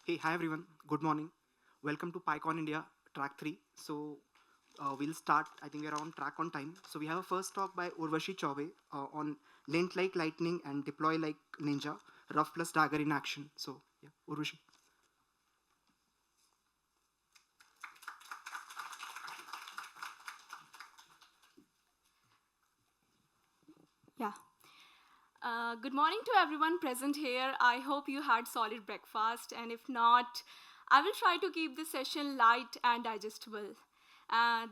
Hey, hi everyone. Good morning. Welcome to PyCon India track 3. We'll start, I think we're on track on time. So we have a first talk by Urvashi Choubey on Lint like lightning and deploy like ninja, Ruff plus Dagger in action. So yeah, Urvashi. Yeah. Good morning to everyone present here. I hope you had solid breakfast, and if not, I will try to keep this session light and digestible.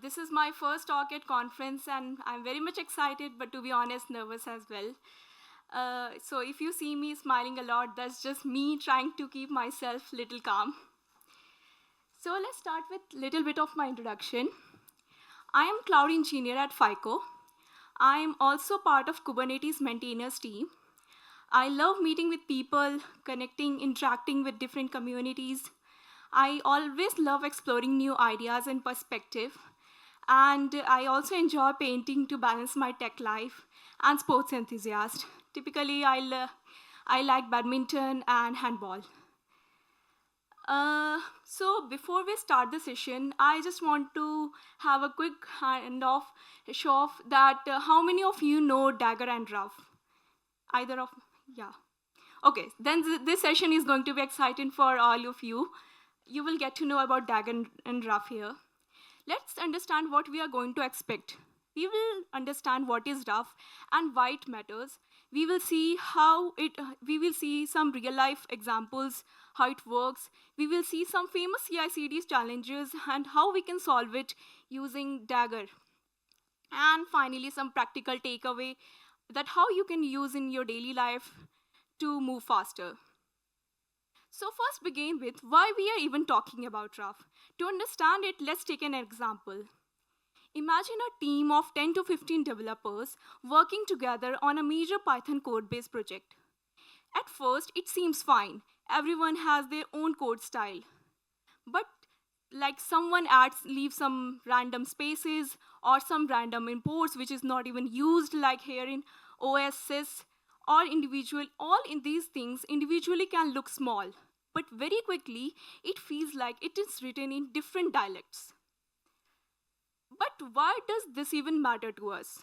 This is my first talk at conference, and I'm very much excited, but to be honest, nervous as well. So if you see me smiling a lot, that's just me trying to keep myself little calm. So let's start with little bit of my introduction. I am cloud engineer at FICO. I am also part of Kubernetes maintainers team. I love meeting with people, connecting, interacting with different communities. I always love exploring new ideas and perspective. And I also enjoy painting to balance my tech life and sports enthusiast. Typically, I like badminton and handball. So before we start the session, I just want to have a quick handoff, show off that how many of you know Dagger and Ruff? Either of, yeah. Okay, then this session is going to be exciting for all of you. You will get to know about Dagger and Ruff here. Let's understand what we are going to expect. We will understand what is Ruff and why it matters. We will see we will see some real life examples, how it works. We will see some famous CI/CD challenges and how we can solve it using Dagger. And finally, some practical takeaway that how you can use in your daily life to move faster. So first begin with why we are even talking about Ruff. To understand it, let's take an example. Imagine a team of 10 to 15 developers working together on a major Python code base project. At first, it seems fine. Everyone has their own code style. But like someone leaves some random spaces or some random imports which is not even used, like here in OSS or individual, all in these things individually can look small, but very quickly it feels like it is written in different dialects. But why does this even matter to us?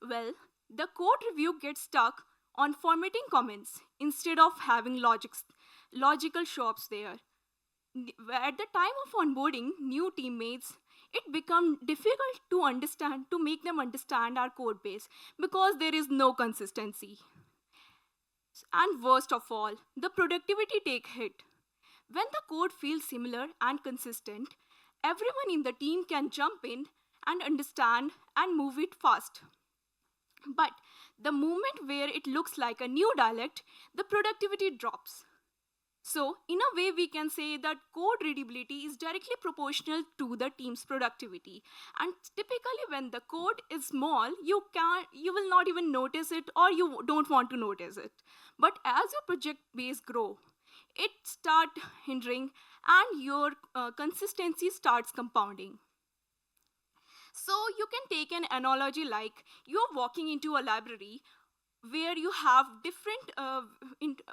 Well, the code review gets stuck on formatting comments instead of having logical shops there. At the time of onboarding new teammates, it become difficult to make them understand our code base because there is no consistency. And worst of all, the productivity take hit. When the code feels similar and consistent, everyone in the team can jump in and understand and move it fast. But the moment where it looks like a new dialect, the productivity drops. So, in a way, we can say that code readability is directly proportional to the team's productivity. And typically, when the code is small, you will not even notice it, or you don't want to notice it. But as your project base grow, it start hindering, and your consistency starts compounding. So you can take an analogy like you're walking into a library where you have different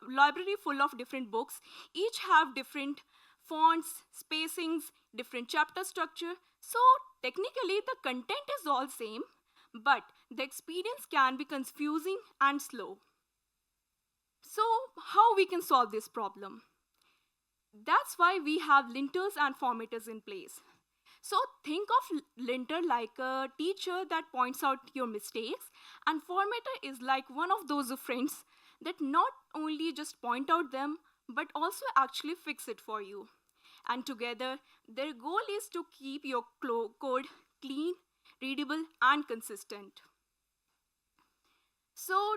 library full of different books, each have different fonts, spacings, different chapter structure. So technically the content is all same, but the experience can be confusing and slow. So how we can solve this problem? That's why we have linters and formatters in place. So think of linter like a teacher that points out your mistakes, and formatter is like one of those friends that not only just point out them, but also actually fix it for you. And together, their goal is to keep your code clean, readable, and consistent. So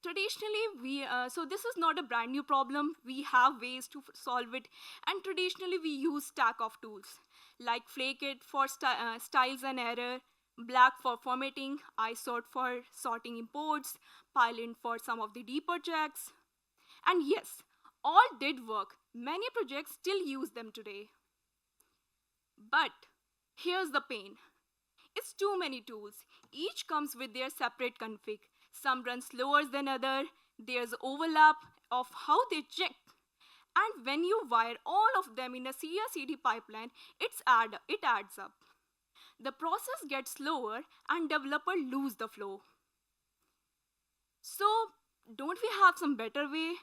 traditionally so this is not a brand new problem. We have ways to solve it, and traditionally we use stack of tools like flakeit for styles and error, black for formatting, isort for sorting imports, pylint for some of the deeper checks. And yes, all did work. Many projects still use them today. But here's the pain. It's too many tools. Each comes with their separate config. Some run slower than other. There's overlap of how they check. And when you wire all of them in a CI/CD pipeline, it adds up. The process gets slower and developer lose the flow. So, don't we have some better way?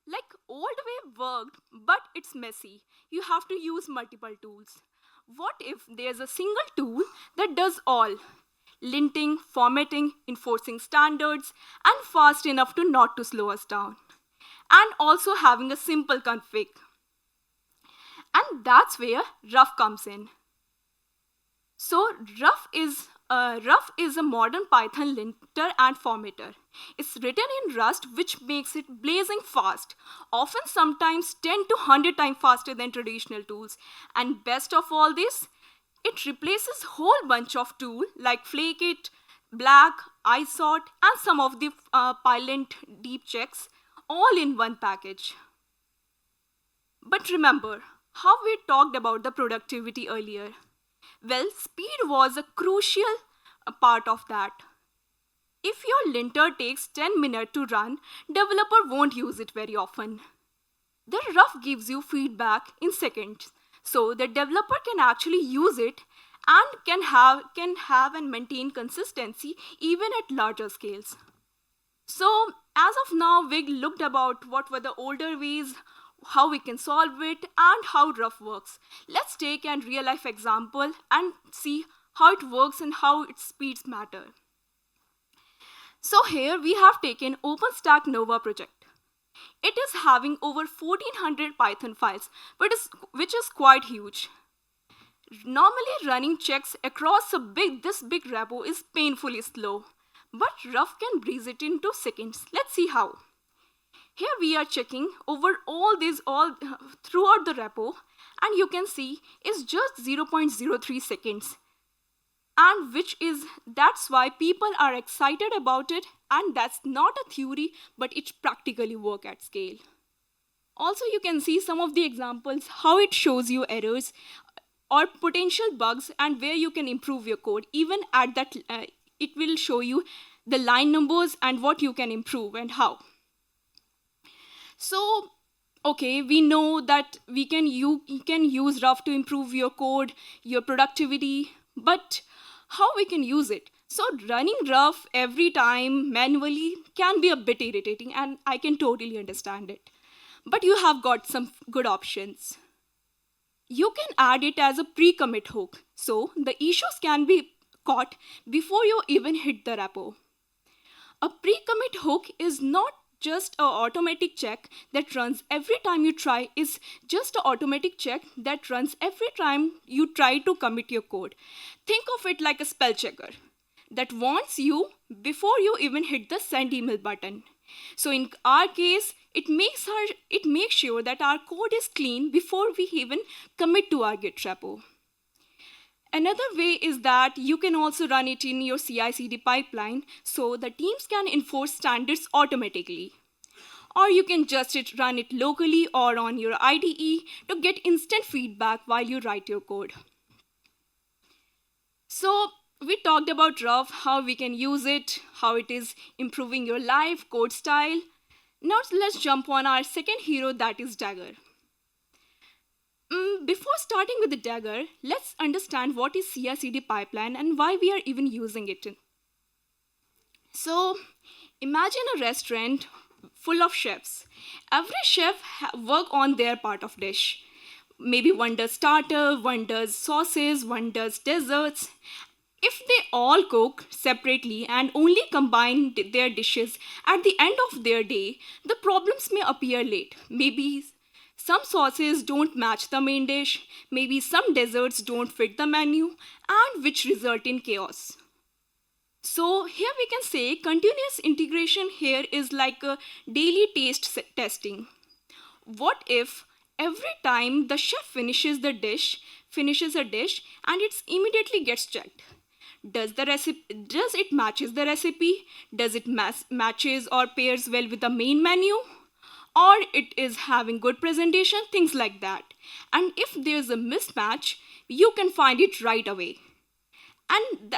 Like old way worked, but it's messy. You have to use multiple tools. What if there's a single tool that does all? Linting, formatting, enforcing standards, and fast enough to not to slow us down. And also having a simple config. And that's where Ruff comes in. So Ruff is a modern Python linter and formatter. It's written in Rust, which makes it blazing fast, often sometimes 10 to 100 times faster than traditional tools. And best of all this, it replaces whole bunch of tools like Flakeit, Black, isort, and some of the Pylint deep checks all in one package. But remember how we talked about the productivity earlier. Well, speed was a crucial part of that. If your linter takes 10 minutes to run, developer won't use it very often. The Ruff gives you feedback in seconds, so the developer can actually use it and can have and maintain consistency even at larger scales. So as of now, we looked about what were the older ways, how we can solve it, and how Ruff works. Let's take a real life example and see how it works and how its speeds matter. So here we have taken OpenStack Nova project. It is having over 1400 Python files, which is quite huge. Normally running checks across this big repo is painfully slow, but Ruff can breeze it into seconds. Let's see how. Here we are checking over all throughout the repo, and you can see it's just 0.03 seconds. And that's why people are excited about it, and that's not a theory, but it practically works at scale. Also, you can see some of the examples, how it shows you errors or potential bugs and where you can improve your code. Even at that, it will show you the line numbers and what you can improve and how. So, okay, we know that you can use Ruff to improve your code, your productivity, but how we can use it? So running Ruff every time manually can be a bit irritating, and I can totally understand it. But you have got some good options. You can add it as a pre-commit hook, so the issues can be caught before you even hit the repo. A pre-commit hook is not just an automatic check that runs every time you try, is just an automatic check that runs every time you try to commit your code. Think of it like a spell checker that warns you before you even hit the send email button. So in our case, it makes sure that our code is clean before we even commit to our Git repo. Another way is that you can also run it in your CI/CD pipeline, so the teams can enforce standards automatically. Or you can just run it locally or on your IDE to get instant feedback while you write your code. So we talked about Ruff, how we can use it, how it is improving your life, code style. Now let's jump on our second hero, that is Dagger. Before starting with the Dagger, let's understand what is CI/CD pipeline and why we are even using it. So imagine a restaurant full of chefs. Every chef work on their part of dish. Maybe one does starter, one does sauces, one does desserts. If they all cook separately and only combine their dishes at the end of their day, the problems may appear late. Maybe some sauces don't match the main dish, maybe some desserts don't fit the menu, and which result in chaos. So here we can say continuous integration here is like a daily taste testing. What if every time the chef finishes a dish and it immediately gets checked? Does it matches the recipe? Does it matches or pairs well with the main menu? Or it is having good presentation, things like that. And if there's a mismatch, you can find it right away. And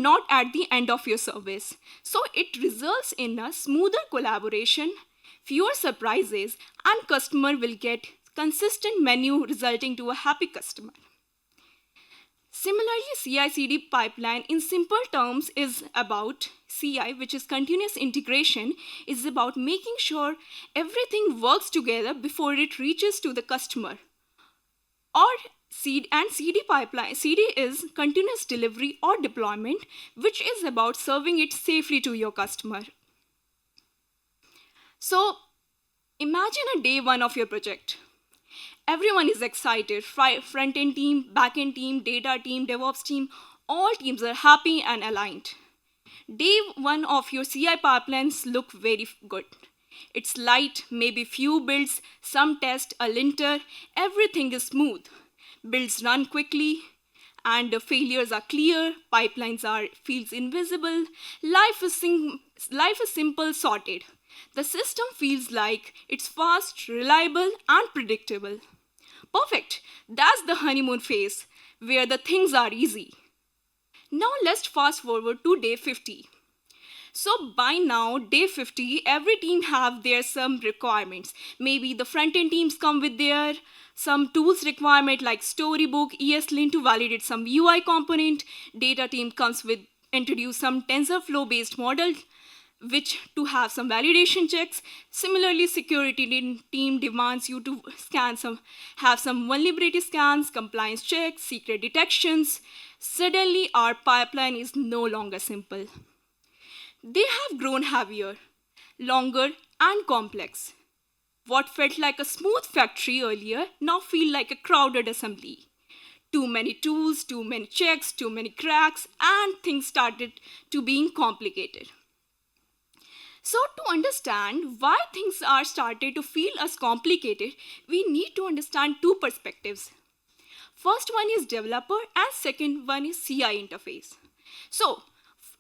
not at the end of your service. So it results in a smoother collaboration, fewer surprises, and customer will get consistent menu resulting to a happy customer. Similarly, CI/CD pipeline in simple terms is about CI, which is continuous integration, is about making sure everything works together before it reaches to the customer. Or CD pipeline, CD is continuous delivery or deployment, which is about serving it safely to your customer. So imagine a day one of your project. Everyone is excited. Front-end team, back-end team, data team, DevOps team, all teams are happy and aligned. Day one of your CI pipelines look very good. It's light, maybe few builds, some test, a linter, everything is smooth. Builds run quickly, and the failures are clear, pipelines feels invisible, life is simple, sorted. The system feels like it's fast, reliable, and predictable. Perfect. That's the honeymoon phase, where the things are easy. Now let's fast forward to day 50. So by now, day 50, every team have their some requirements. Maybe the front-end teams come with their some tools requirement like Storybook, ESLint to validate some UI component. Data team comes with introduce some TensorFlow-based model, which to have some validation checks. Similarly, security team demands you to have some vulnerability scans, compliance checks, secret detections. Suddenly, our pipeline is no longer simple. They have grown heavier, longer, and complex. What felt like a smooth factory earlier now feel like a crowded assembly. Too many tools, too many checks, too many cracks, and things started to being complicated. So to understand why things are started to feel as complicated, we need to understand two perspectives. First one is developer and second one is CI interface. So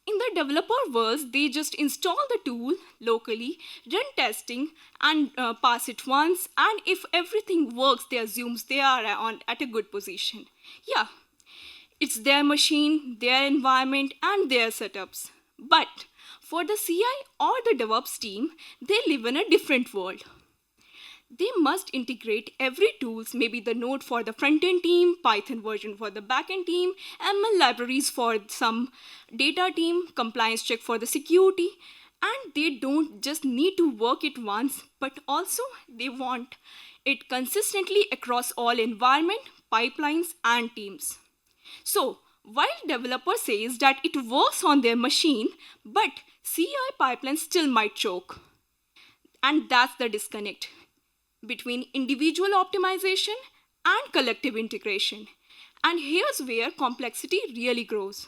in the developer world, they just install the tool locally, run testing, and pass it once. And if everything works, they assume they are at a good position. Yeah, it's their machine, their environment, and their setups. But for the CI or the DevOps team, they live in a different world. They must integrate every tools, maybe the Node for the front-end team, Python version for the back-end team, ML libraries for some data team, compliance check for the security, and they don't just need to work it once, but also they want it consistently across all environment, pipelines, and teams. So while developer says that it works on their machine, but CI pipeline still might choke. And that's the disconnect between individual optimization and collective integration. And here's where complexity really grows.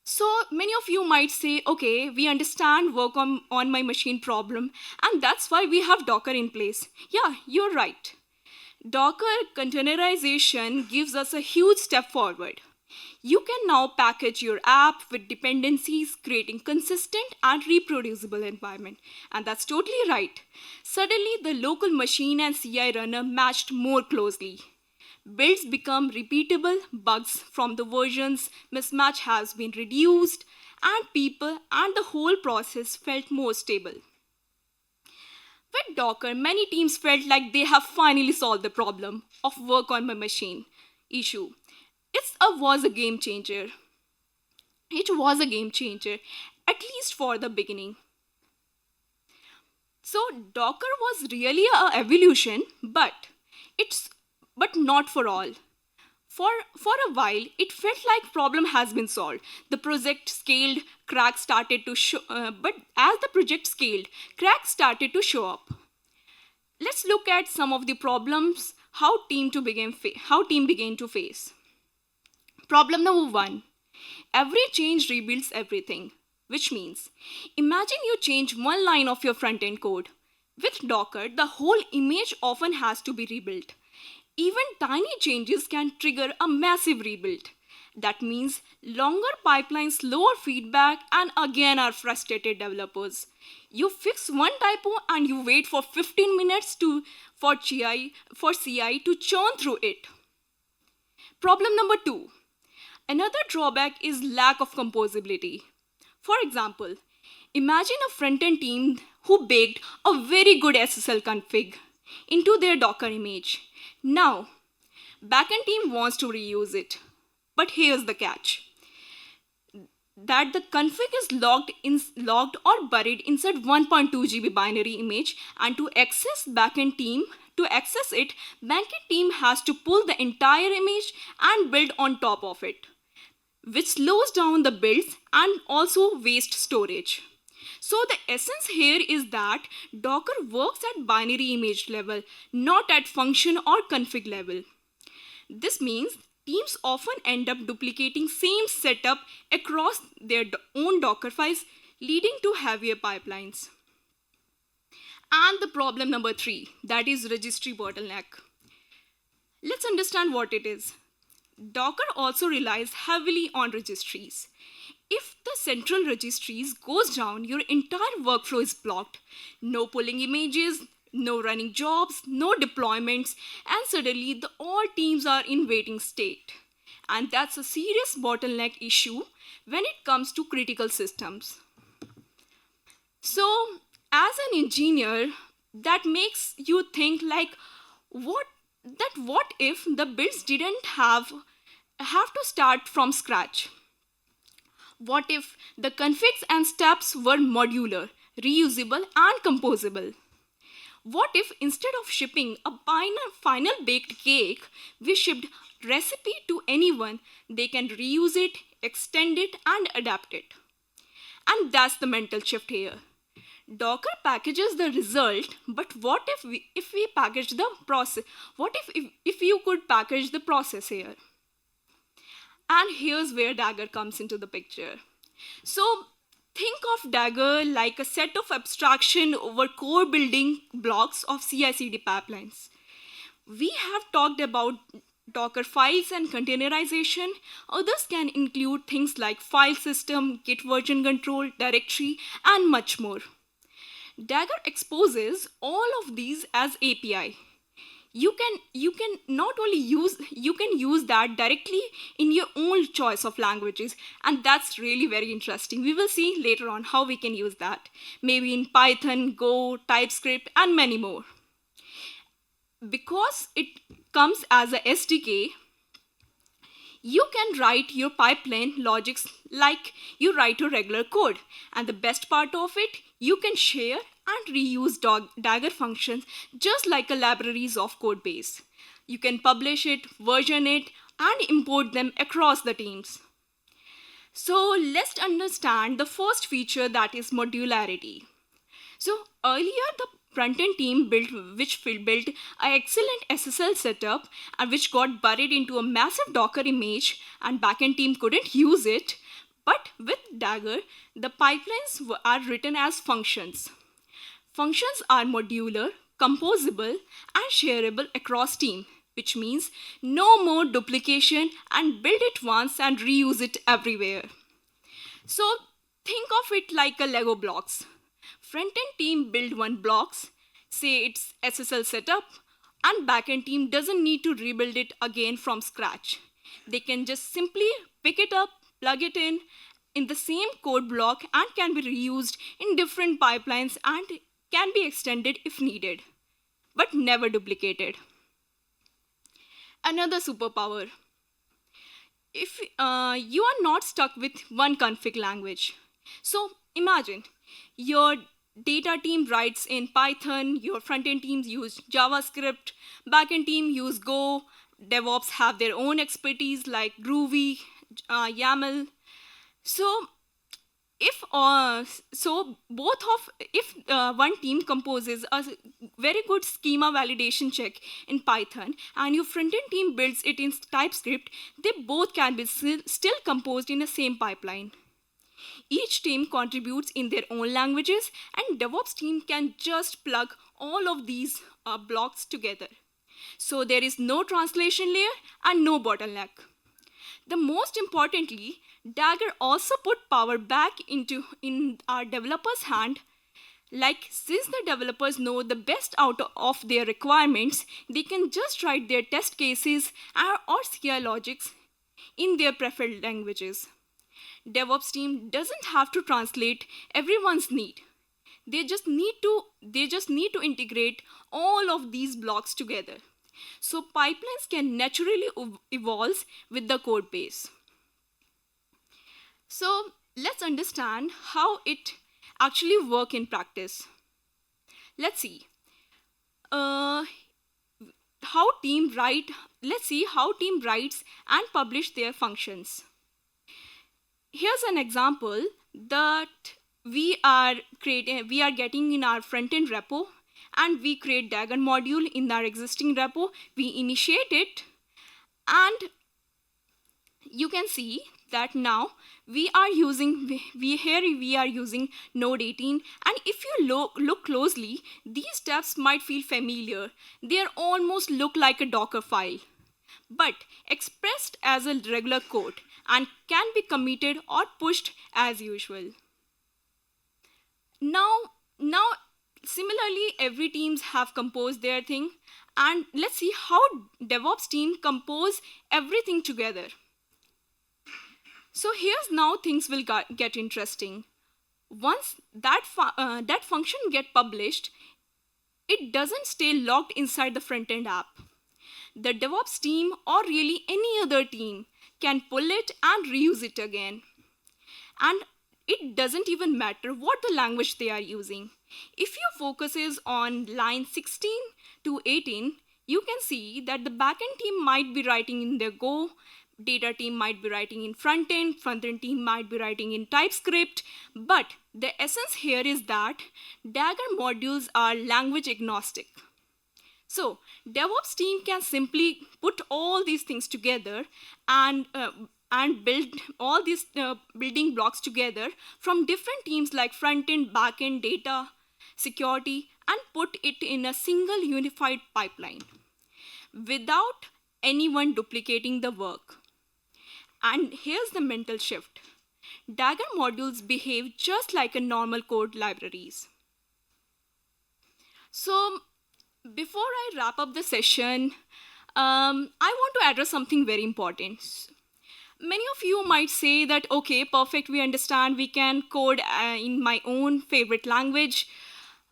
So many of you might say, okay, we understand work on my machine problem, and that's why we have Docker in place. Yeah, you're right. Docker containerization gives us a huge step forward. You can now package your app with dependencies, creating consistent and reproducible environment. And that's totally right. Suddenly, the local machine and CI runner matched more closely. Builds become repeatable, bugs from the versions mismatch has been reduced, and people and the whole process felt more stable. With Docker, many teams felt like they have finally solved the problem of work on my machine issue. It was a game changer. It was a game changer, at least for the beginning. So Docker was really an evolution, but not for all. For a while, it felt like problem has been solved. The project scaled, cracks started to show. But as the project scaled, cracks started to show up. Let's look at some of the problems how team began to face. Problem number 1. Every change rebuilds everything, which means imagine you change one line of your front-end code. With Docker, the whole image often has to be rebuilt. Even tiny changes can trigger a massive rebuild. That means longer pipelines, slower feedback, and again are frustrated developers. You fix one typo and you wait for 15 minutes for CI to churn through it. Problem number 2. Another drawback is lack of composability. For example, imagine a front-end team who baked a very good SSL config into their Docker image. Now, backend team wants to reuse it. But here's the catch. That the config is logged or buried inside 1.2 GB binary image, and to access it, backend team has to pull the entire image and build on top of it, which slows down the builds and also wastes storage. So the essence here is that Docker works at binary image level, not at function or config level. This means teams often end up duplicating same setup across their own Docker files, leading to heavier pipelines. And the problem number 3, that is registry bottleneck. Let's understand what it is. Docker also relies heavily on registries. If the central registries goes down, your entire workflow is blocked. No pulling images, no running jobs, no deployments, and suddenly all teams are in waiting state. And that's a serious bottleneck issue when it comes to critical systems. So, as an engineer, that makes you think like, what if the builds didn't have to start from scratch? What if the configs and steps were modular, reusable, and composable? What if instead of shipping a final baked cake, we shipped recipe to anyone? They can reuse it, extend it, and adapt it. And that's the mental shift here. Docker packages the result, but what if we package the process? What if you could package the process here? And here's where Dagger comes into the picture. So think of Dagger like a set of abstraction over core building blocks of CI/CD pipelines. We have talked about Docker files and containerization. Others can include things like file system, Git version control, directory, and much more. Dagger exposes all of these as API. You can use that directly in your own choice of languages, and that's really very interesting. We will see later on how we can use that, maybe in Python, Go, TypeScript, and many more. Because it comes as a SDK, you can write your pipeline logics like you write your regular code, and the best part of it, you can share and reuse Dagger functions just like a libraries of code base. You can publish it, version it, and import them across the teams. So let's understand the first feature, that is modularity. So earlier the front-end team built an excellent SSL setup and which got buried into a massive Docker image, and backend team couldn't use it. But with Dagger, the pipelines are written as functions. Functions are modular, composable, and shareable across team, which means no more duplication and build it once and reuse it everywhere. So think of it like a Lego blocks. Front-end team build one blocks, say it's SSL setup, and backend team doesn't need to rebuild it again from scratch. They can just simply pick it up, plug it in the same code block, and can be reused in different pipelines and can be extended if needed, but never duplicated. Another superpower. If you are not stuck with one config language. So imagine your data team writes in Python, your front-end teams use JavaScript, back-end team use Go, DevOps have their own expertise like Groovy, YAML. So if one team composes a very good schema validation check in Python and your front-end team builds it in TypeScript, they both can be still composed in the same pipeline. Each team contributes in their own languages, and DevOps team can just plug all of these blocks together. So there is no translation layer and no bottleneck. The most importantly, Dagger also put power back in our developers' hand. Like, since the developers know the best out of their requirements, they can just write their test cases or CI logics in their preferred languages. DevOps team doesn't have to translate everyone's need. They just need to integrate all of these blocks together. So pipelines can naturally evolve with the code base. So let's understand how it actually works in practice. Let's see. Let's see how team writes and publish their functions. Here's an example that we are getting in our front-end repo, and we create Dagger module in our existing repo. We initiate it, and you can see that now we are using node 18, and if you look closely, these steps might feel familiar. They almost look like a Docker file, but expressed as a regular code and can be committed or pushed as usual. Now similarly, every teams have composed their thing, and let's see how DevOps team compose everything together. So here's now things will get interesting. Once that function get published, it doesn't stay locked inside the front-end app. The DevOps team, or really any other team, can pull it and reuse it again. And it doesn't even matter what the language they are using. If your focus is on line 16 to 18, you can see that the backend team might be writing in their Go, data team might be writing in front-end team might be writing in TypeScript, but the essence here is that Dagger modules are language agnostic. So DevOps team can simply put all these things together and build all these building blocks together from different teams like front-end, back-end, data, security, and put it in a single unified pipeline without anyone duplicating the work. And here's the mental shift. Dagger modules behave just like a normal code libraries. So before I wrap up the session, I want to address something very important. Many of you might say that, okay, perfect, we understand, we can code in my own favorite language.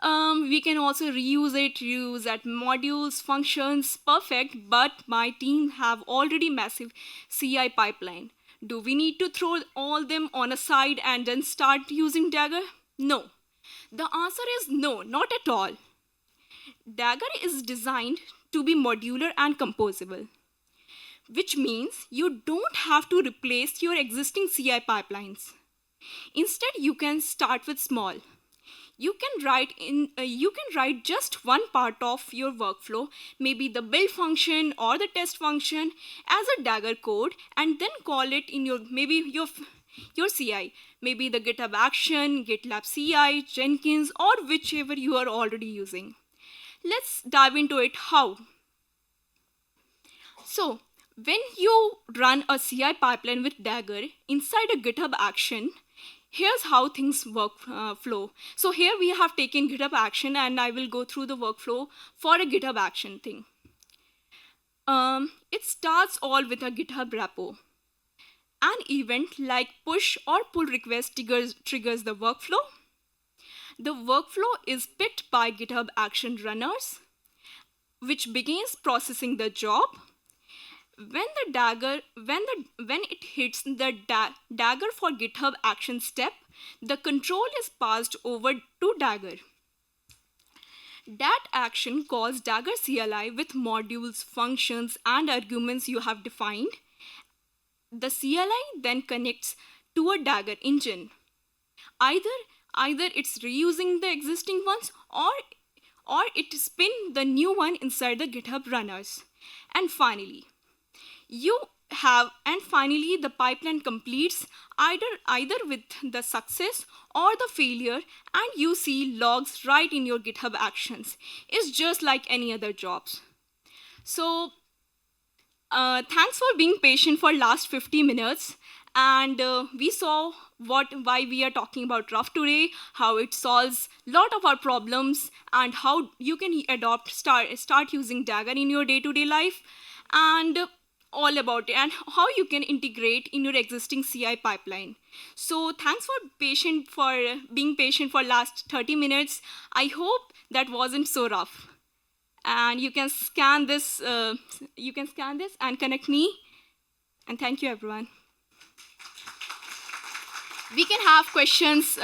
We can also reuse that modules, functions, perfect, but my team have already massive CI pipeline. Do we need to throw all them on a side and then start using Dagger? No. The answer is no, not at all. Dagger is designed to be modular and composable, which means you don't have to replace your existing CI pipelines. Instead, you can start with small. You can write just one part of your workflow, maybe the build function or the test function, as a Dagger code, and then call it in your CI, maybe the GitHub Action, GitLab CI, Jenkins, or whichever you are already using. Let's dive into it. How? So when you run a CI pipeline with Dagger inside a GitHub Action, here's how things flow. So here we have taken GitHub Action, and I will go through the workflow for a GitHub Action thing. It starts all with a GitHub repo. An event like push or pull request triggers the workflow. The workflow is picked by GitHub Action runners, which begins processing the job. When it hits the Dagger for GitHub Action step, the control is passed over to Dagger. That action calls Dagger CLI with modules, functions, and arguments you have defined. The CLI then connects to a Dagger engine. Either it's reusing the existing ones, or it spin the new one inside the GitHub runners. And finally, the pipeline completes either with the success or the failure, and you see logs right in your GitHub Actions. It's just like any other jobs. So thanks for being patient for last 50 minutes. And we saw why we are talking about Ruff today, how it solves a lot of our problems, and how you can start using Dagger in your day-to-day life. And all about it and how you can integrate in your existing CI pipeline. So thanks for being patient for last 30 minutes. I hope that wasn't so rough. And you can scan this. And connect me. And thank you, everyone. We can have questions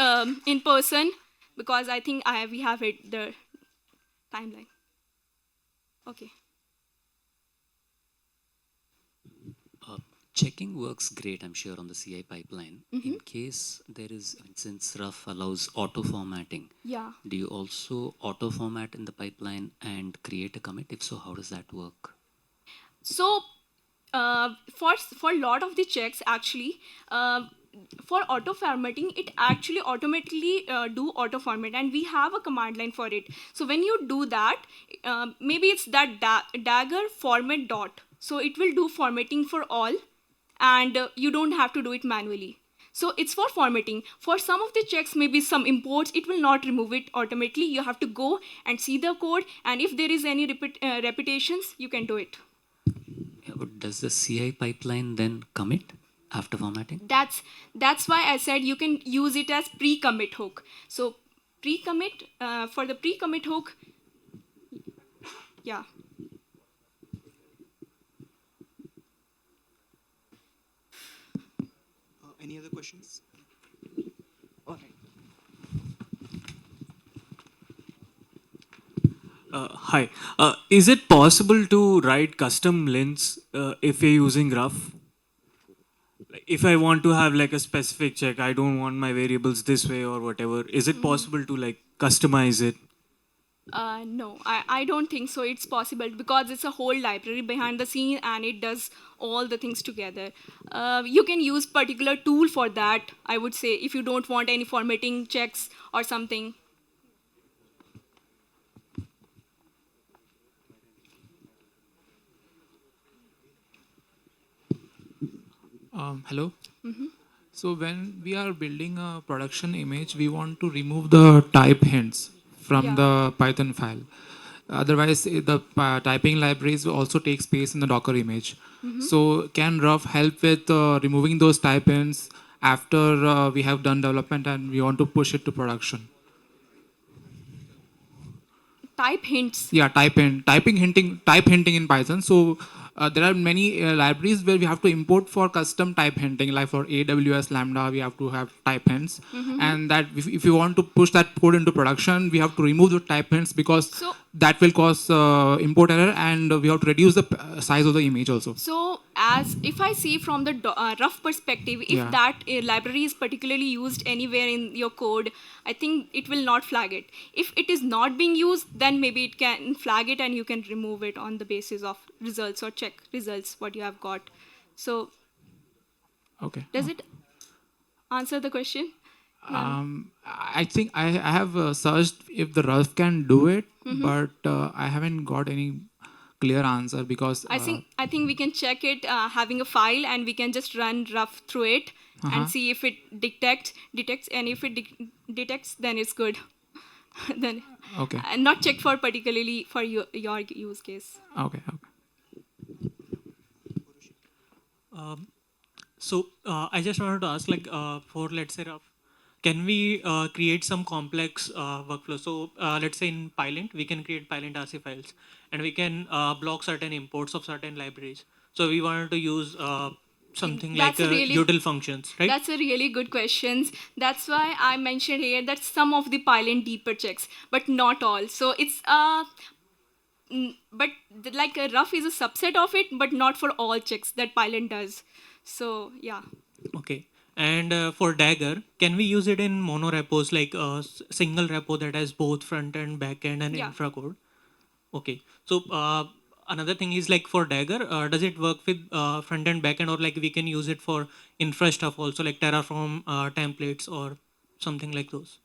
in person because I think we have hit the timeline. Okay. Checking works great, I'm sure, on the CI pipeline. In case there is, since Ruff allows auto formatting, Yeah. do you also auto format in the pipeline and create a commit? If so, how does that work? So for a lot of the checks, actually, for auto formatting, it actually automatically do auto format, and we have a command line for it. So when you do that, maybe it's that dagger format dot. So it will do formatting for all, and you don't have to do it manually. So it's for formatting. For some of the checks, maybe some imports, it will not remove it automatically. You have to go and see the code, and if there is any repetitions, you can do it. Yeah, but does the CI pipeline then commit after formatting? That's why I said you can use it as pre-commit hook. So pre-commit, for the pre-commit hook, yeah. Any other questions? All right. Hi. Is it possible to write custom lints if you're using Ruff? Like, if I want to have like a specific check, I don't want my variables this way or whatever. Is it possible to like customize it? No, I don't think so. It's possible because it's a whole library behind the scene and it does all the things together. You can use particular tool for that, I would say, if you don't want any formatting checks or something. Hello. So when we are building a production image, we want to remove the type hints from Yeah. the Python file. Otherwise, the typing libraries will also take space in the Docker image. So can Ruff help with removing those type hints after we have done development and we want to push it to production? Type hints. Yeah, type hinting in Python. So there are many libraries where we have to import for custom type hinting, like for AWS Lambda we have to have type hints, and that if you want to push that code into production, we have to remove the type hints because So that will cause import error, and we have to reduce the size of the image also. So, as if I see from the rough perspective, if Yeah. that library is particularly used anywhere in your code, I think it will not flag it. If it is not being used, then maybe it can flag it and you can remove it on the basis of results or check results what you have got. So, Okay. does it answer the question? I think I have searched if the Ruff can do it, but I haven't got any clear answer because I think we can check it having a file and we can just run rough through it and see if it detects, and if it detects, then it's good. Then okay. and not checked for particularly for your use case. Okay. So I just wanted to ask, like, for let's say, can we create some complex workflow? So let's say in Pylint, we can create Pylint RC files, and we can block certain imports of certain libraries. So we wanted to use something like That's a really util functions, right? That's a really good question. That's why I mentioned here that some of the pylint deeper checks, but not all. So it's but like a rough is a subset of it, but not for all checks that pylint does. So yeah. Okay. And for Dagger, can we use it in mono repos, like a single repo that has both front end, back end, and Yeah. infra code? Okay. So another thing is, like, for Dagger, does it work with front end, back end, or like we can use it for infra stuff also, like Terraform templates or something like those?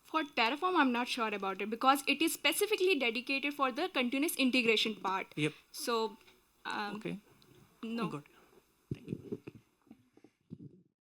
For Terraform, I'm not sure about it because it is specifically dedicated for the continuous integration part. Yep. So Okay. no. Got it.